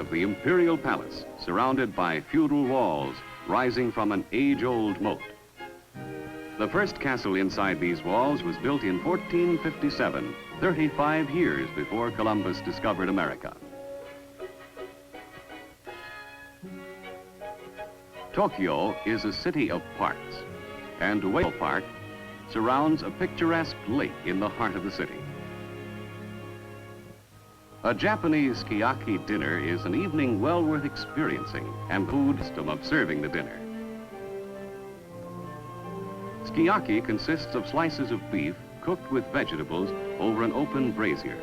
of the Imperial Palace, surrounded by feudal walls rising from an age-old moat. The first castle inside these walls was built in 1457, 35 years before Columbus discovered America. Tokyo is a city of parks, and Ueno Park surrounds a picturesque lake in the heart of the city. A Japanese sukiyaki dinner is an evening well worth experiencing, and the food system of serving the dinner. Sukiyaki consists of slices of beef cooked with vegetables over an open brazier.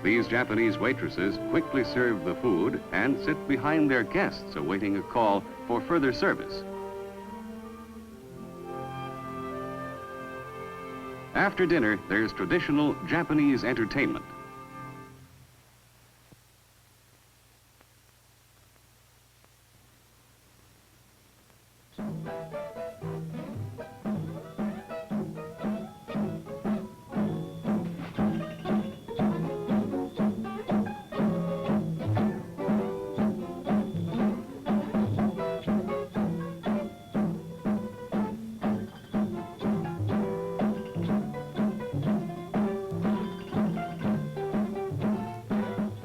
These Japanese waitresses quickly serve the food and sit behind their guests awaiting a call for further service. After dinner, there's traditional Japanese entertainment.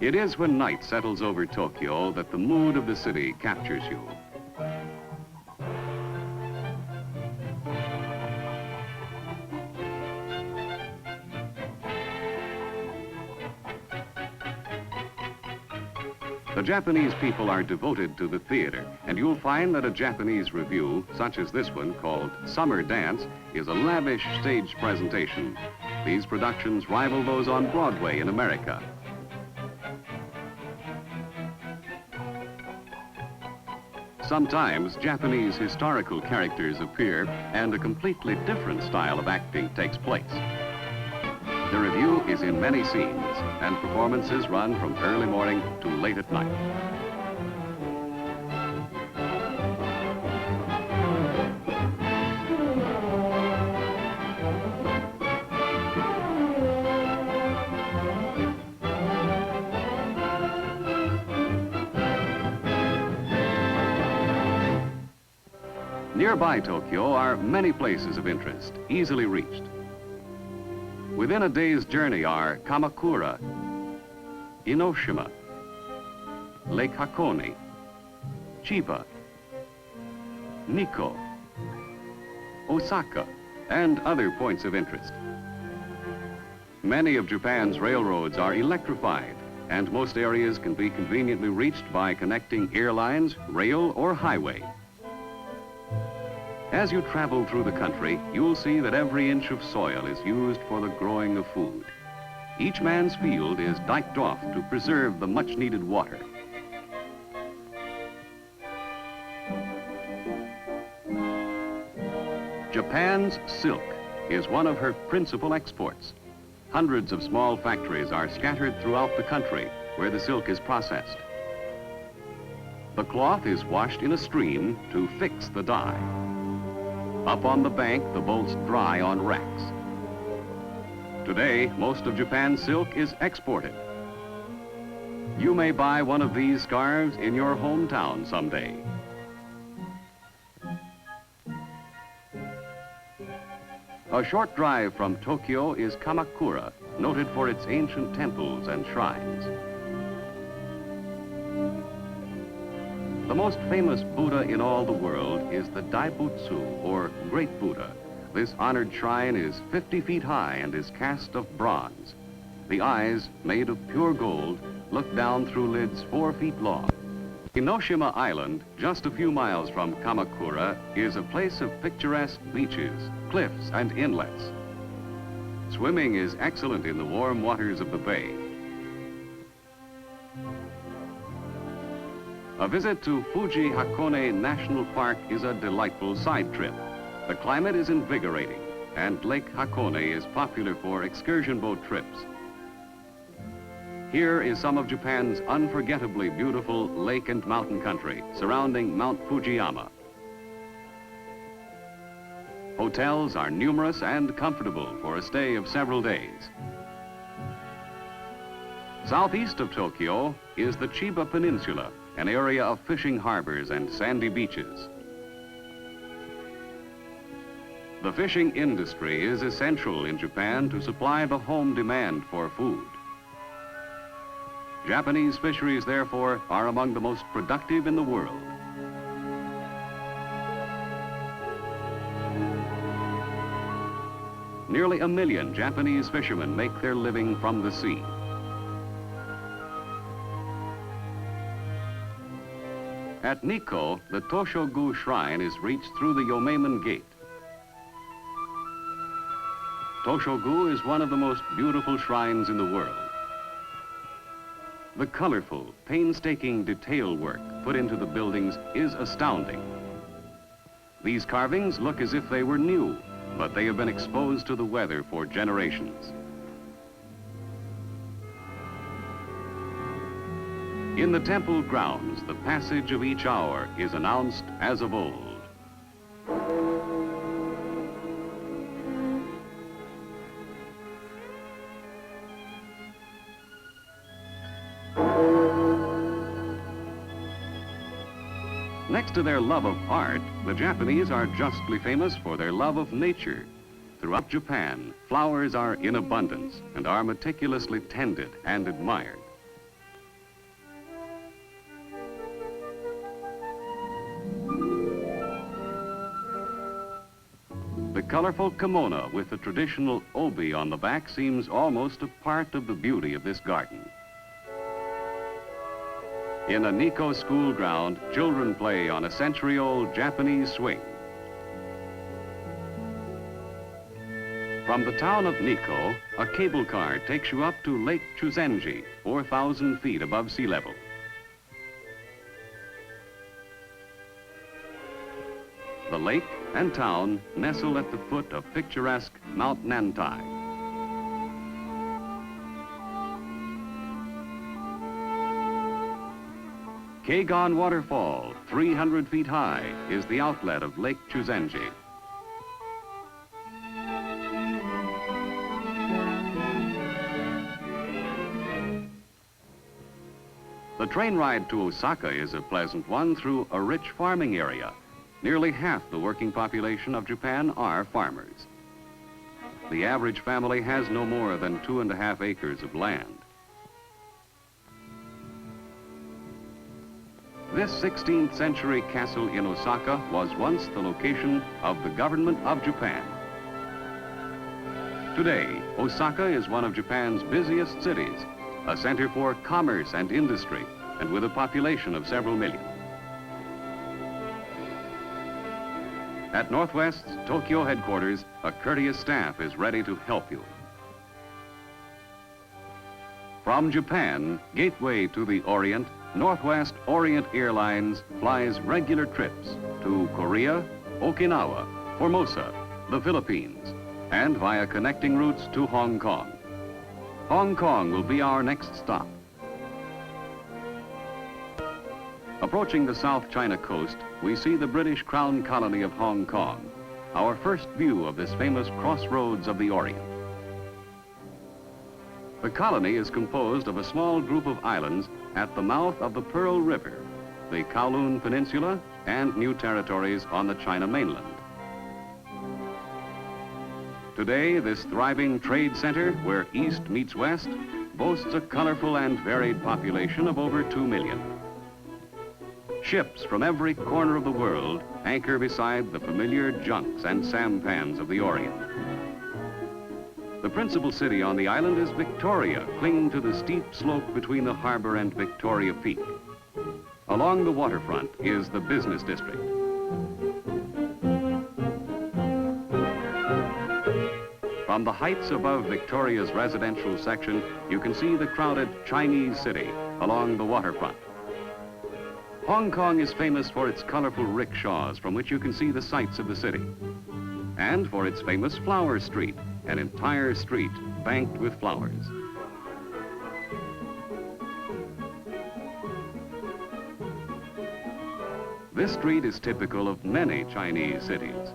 It is when night settles over Tokyo that the mood of the city captures you. The Japanese people are devoted to the theater, and you'll find that a Japanese revue, such as this one called Summer Dance, is a lavish stage presentation. These productions rival those on Broadway in America. Sometimes Japanese historical characters appear and a completely different style of acting takes place. The review is in many scenes and performances run from early morning to late at night. Nearby Tokyo are many places of interest, easily reached. Within a day's journey are Kamakura, Enoshima, Lake Hakone, Chiba, Nikko, Osaka, and other points of interest. Many of Japan's railroads are electrified, and most areas can be conveniently reached by connecting airlines, rail, or highway. As you travel through the country, you'll see that every inch of soil is used for the growing of food. Each man's field is diked off to preserve the much-needed water. Japan's silk is one of her principal exports. Hundreds of small factories are scattered throughout the country where the silk is processed. The cloth is washed in a stream to fix the dye. Up on the bank, the bolts dry on racks. Today, most of Japan's silk is exported. You may buy one of these scarves in your hometown someday. A short drive from Tokyo is Kamakura, noted for its ancient temples and shrines. The most famous Buddha in all the world is the Daibutsu, or Great Buddha. This honored shrine is 50 feet high and is cast of bronze. The eyes, made of pure gold, look down through lids 4 feet long. Oshima Island, just a few miles from Kamakura, is a place of picturesque beaches, cliffs, and inlets. Swimming is excellent in the warm waters of the bay. A visit to Fuji-Hakone National Park is a delightful side trip. The climate is invigorating, and Lake Hakone is popular for excursion boat trips. Here is some of Japan's unforgettably beautiful lake and mountain country surrounding Mount Fujiyama. Hotels are numerous and comfortable for a stay of several days. Southeast of Tokyo is the Chiba Peninsula, an area of fishing harbors and sandy beaches. The fishing industry is essential in Japan to supply the home demand for food. Japanese fisheries, therefore, are among the most productive in the world. Nearly 1 million Japanese fishermen make their living from the sea. At Nikko, the Toshogu shrine is reached through the Yomeimon Gate. Toshogu is one of the most beautiful shrines in the world. The colorful, painstaking detail work put into the buildings is astounding. These carvings look as if they were new, but they have been exposed to the weather for generations. In the temple grounds, the passage of each hour is announced as of old. Next to their love of art, the Japanese are justly famous for their love of nature. Throughout Japan, flowers are in abundance and are meticulously tended and admired. The colorful kimono with the traditional obi on the back seems almost a part of the beauty of this garden. In a Nikko school ground, children play on a century-old Japanese swing. From the town of Nikko, a cable car takes you up to Lake Chuzenji, 4,000 feet above sea level. The lake and town nestle at the foot of picturesque Mount Nantai. Kegon Waterfall, 300 feet high, is the outlet of Lake Chuzenji. The train ride to Osaka is a pleasant one through a rich farming area. Nearly half the working population of Japan are farmers. The average family has no more than 2.5 acres of land. This 16th century castle in Osaka was once the location of the government of Japan. Today, Osaka is one of Japan's busiest cities, a center for commerce and industry, and with a population of several million. At Northwest's Tokyo headquarters, a courteous staff is ready to help you. From Japan, gateway to the Orient, Northwest Orient Airlines flies regular trips to Korea, Okinawa, Formosa, the Philippines, and via connecting routes to Hong Kong. Hong Kong will be our next stop. Approaching the South China coast, we see the British Crown Colony of Hong Kong, our first view of this famous crossroads of the Orient. The colony is composed of a small group of islands at the mouth of the Pearl River, the Kowloon Peninsula, and new territories on the China mainland. Today, this thriving trade center, where east meets west, boasts a colorful and varied population of over 2 million. Ships from every corner of the world anchor beside the familiar junks and sampans of the Orient. The principal city on the island is Victoria, clinging to the steep slope between the harbor and Victoria Peak. Along the waterfront is the business district. From the heights above Victoria's residential section, you can see the crowded Chinese city along the waterfront. Hong Kong is famous for its colorful rickshaws, from which you can see the sights of the city, and for its famous Flower Street, an entire street banked with flowers. This street is typical of many Chinese cities.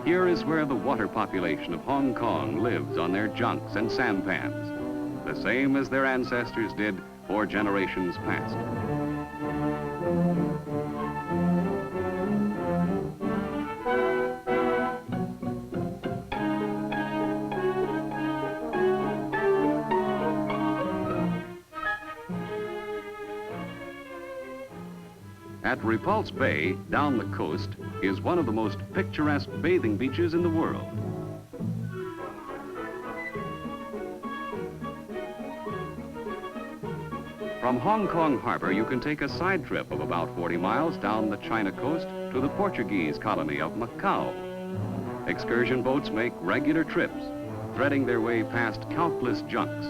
Here is where the water population of Hong Kong lives on their junks and sampans, the same as their ancestors did 4 generations past. At Repulse Bay, down the coast, is one of the most picturesque bathing beaches in the world. From Hong Kong Harbor, you can take a side trip of about 40 miles down the China coast to the Portuguese colony of Macau. Excursion boats make regular trips, threading their way past countless junks.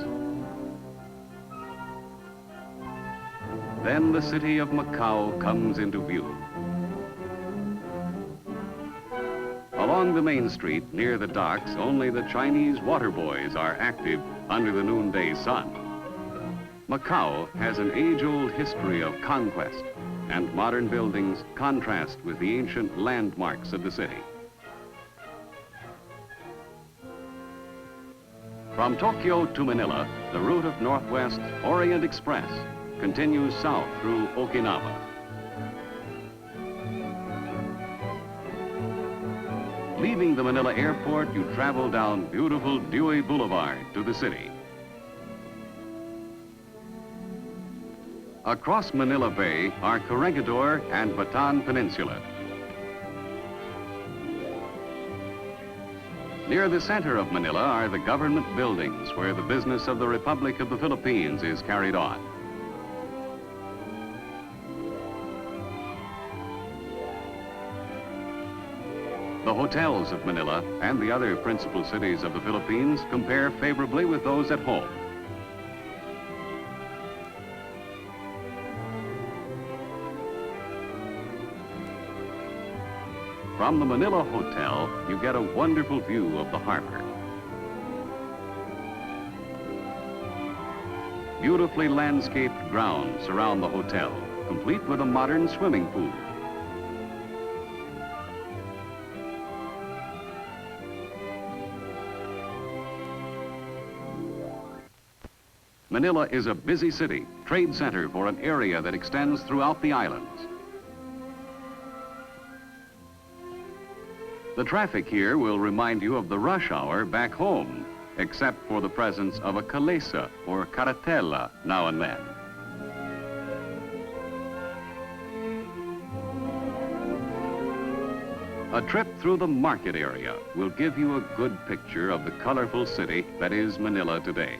Then the city of Macau comes into view. Along the main street near the docks, only the Chinese water boys are active under the noonday sun. Macau has an age-old history of conquest, and modern buildings contrast with the ancient landmarks of the city. From Tokyo to Manila, the route of Northwest Orient Express continues south through Okinawa. Leaving the Manila airport, you travel down beautiful Dewey Boulevard to the city. Across Manila Bay are Corregidor and Bataan Peninsula. Near the center of Manila are the government buildings where the business of the Republic of the Philippines is carried on. The hotels of Manila and the other principal cities of the Philippines compare favorably with those at home. From the Manila Hotel, you get a wonderful view of the harbor. Beautifully landscaped grounds surround the hotel, complete with a modern swimming pool. Manila is a busy city, trade center for an area that extends throughout the islands. The traffic here will remind you of the rush hour back home, except for the presence of a calesa or carretela now and then. A trip through the market area will give you a good picture of the colorful city that is Manila today.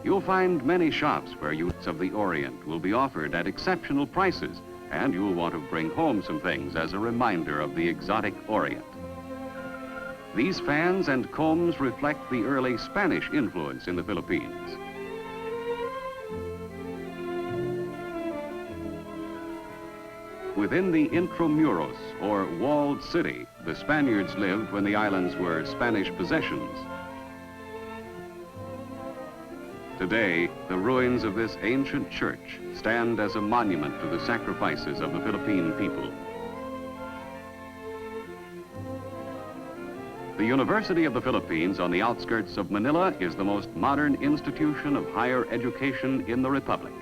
You'll find many shops where youths of the Orient will be offered at exceptional prices, and you'll want to bring home some things as a reminder of the exotic Orient. These fans and combs reflect the early Spanish influence in the Philippines. Within the Intramuros, or walled city, the Spaniards lived when the islands were Spanish possessions. Today, the ruins of this ancient church stand as a monument to the sacrifices of the Philippine people. The University of the Philippines on the outskirts of Manila is the most modern institution of higher education in the Republic.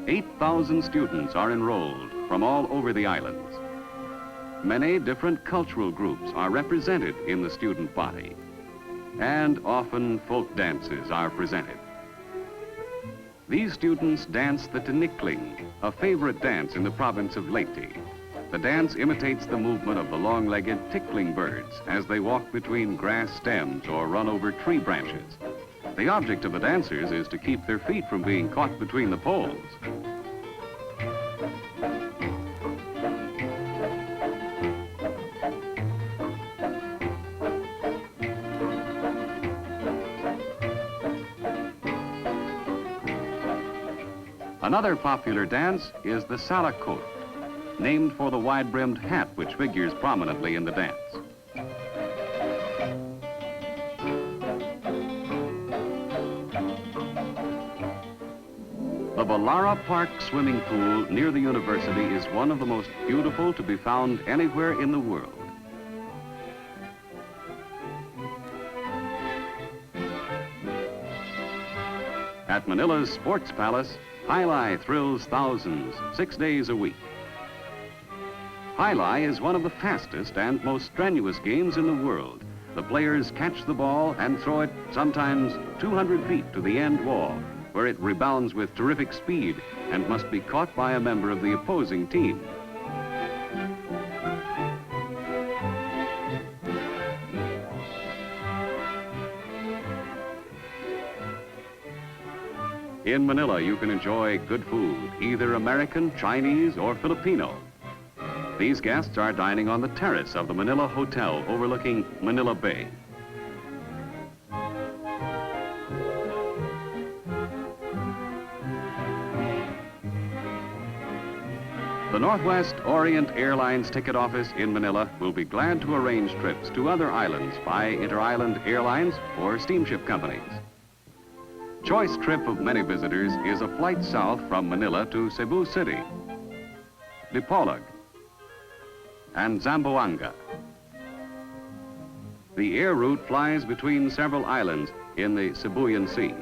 8,000 students are enrolled from all over the islands. Many different cultural groups are represented in the student body, and often folk dances are presented. These students dance the tinikling, a favorite dance in the province of Leyte. The dance imitates the movement of the long-legged tickling birds as they walk between grass stems or run over tree branches. The object of the dancers is to keep their feet from being caught between the poles. Another popular dance is the salakot, named for the wide-brimmed hat which figures prominently in the dance. The Balara Park swimming pool near the university is one of the most beautiful to be found anywhere in the world. At Manila's Sports Palace, Highlife thrills thousands 6 days a week. Highlife is one of the fastest and most strenuous games in the world. The players catch the ball and throw it sometimes 200 feet to the end wall, where it rebounds with terrific speed and must be caught by a member of the opposing team. In Manila, you can enjoy good food, either American, Chinese, or Filipino. These guests are dining on the terrace of the Manila Hotel overlooking Manila Bay. The Northwest Orient Airlines ticket office in Manila will be glad to arrange trips to other islands by inter-island airlines or steamship companies. Choice trip of many visitors is a flight south from Manila to Cebu City, Dipolog, and Zamboanga. The air route flies between several islands in the Cebuyan Sea.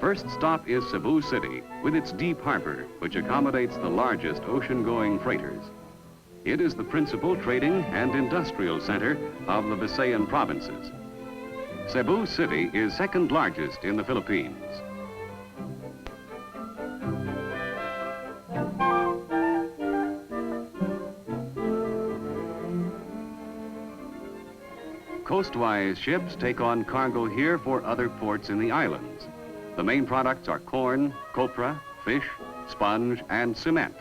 First stop is Cebu City with its deep harbor, which accommodates the largest ocean-going freighters. It is the principal trading and industrial center of the Visayan provinces. Cebu City is second largest in the Philippines. Coastwise ships take on cargo here for other ports in the islands. The main products are corn, copra, fish, sponge, and cement.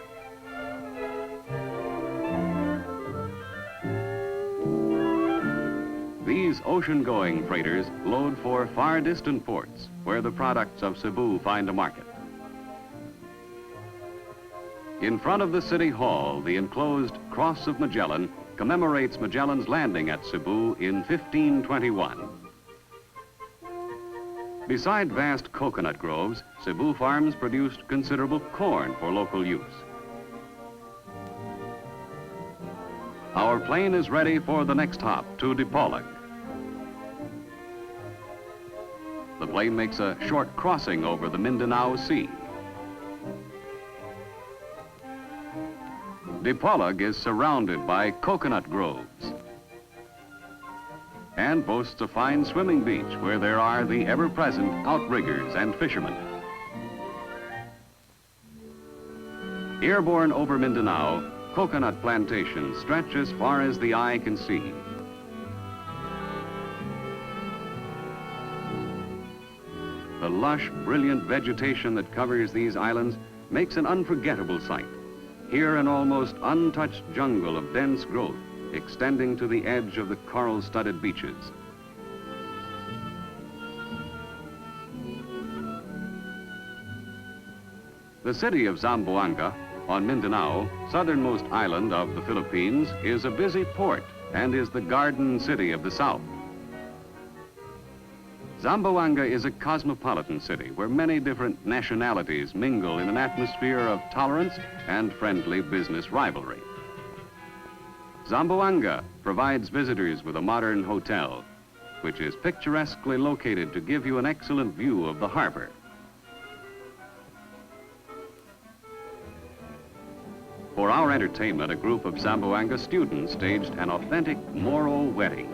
These ocean-going freighters load for far-distant ports where the products of Cebu find a market. In front of the City Hall, the enclosed Cross of Magellan commemorates Magellan's landing at Cebu in 1521. Beside vast coconut groves, Cebu farms produced considerable corn for local use. Our plane is ready for the next hop to Dipolog. The plane makes a short crossing over the Mindanao Sea. Dipolog is surrounded by coconut groves and boasts a fine swimming beach where there are the ever-present outriggers and fishermen. Airborne over Mindanao, coconut plantations stretch as far as the eye can see. The lush, brilliant vegetation that covers these islands makes an unforgettable sight. Here an almost untouched jungle of dense growth extending to the edge of the coral-studded beaches. The city of Zamboanga on Mindanao, southernmost island of the Philippines, is a busy port and is the garden city of the south. Zamboanga is a cosmopolitan city where many different nationalities mingle in an atmosphere of tolerance and friendly business rivalry. Zamboanga provides visitors with a modern hotel, which is picturesquely located to give you an excellent view of the harbor. For our entertainment, a group of Zamboanga students staged an authentic Moro wedding.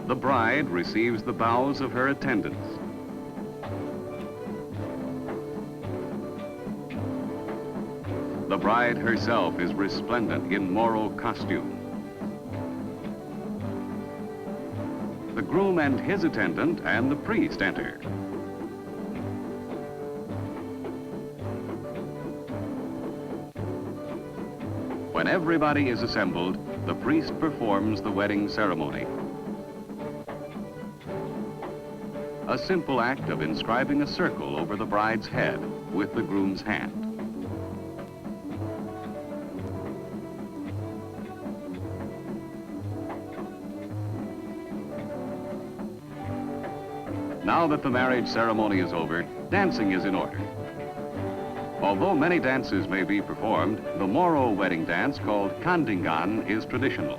The bride receives the bows of her attendants. The bride herself is resplendent in Moro costume. The groom and his attendant and the priest enter. When everybody is assembled, the priest performs the wedding ceremony. A simple act of inscribing a circle over the bride's head with the groom's hand. Now that the marriage ceremony is over, dancing is in order. Although many dances may be performed, the Moro wedding dance called Kandingan is traditional.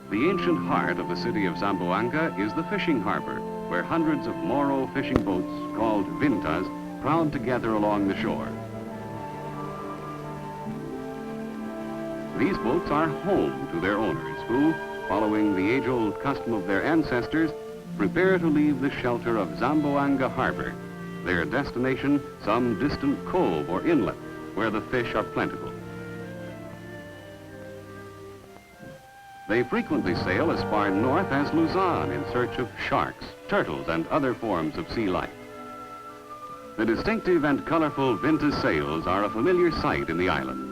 The ancient heart of the city of Zamboanga is the fishing harbor, where hundreds of Moro fishing boats, called vintas, crowd together along the shore. These boats are home to their owners, who, following the age-old custom of their ancestors, prepare to leave the shelter of Zamboanga Harbor, their destination some distant cove or inlet where the fish are plentiful. They frequently sail as far north as Luzon in search of sharks, turtles, and other forms of sea life. The distinctive and colorful vintage sails are a familiar sight in the island.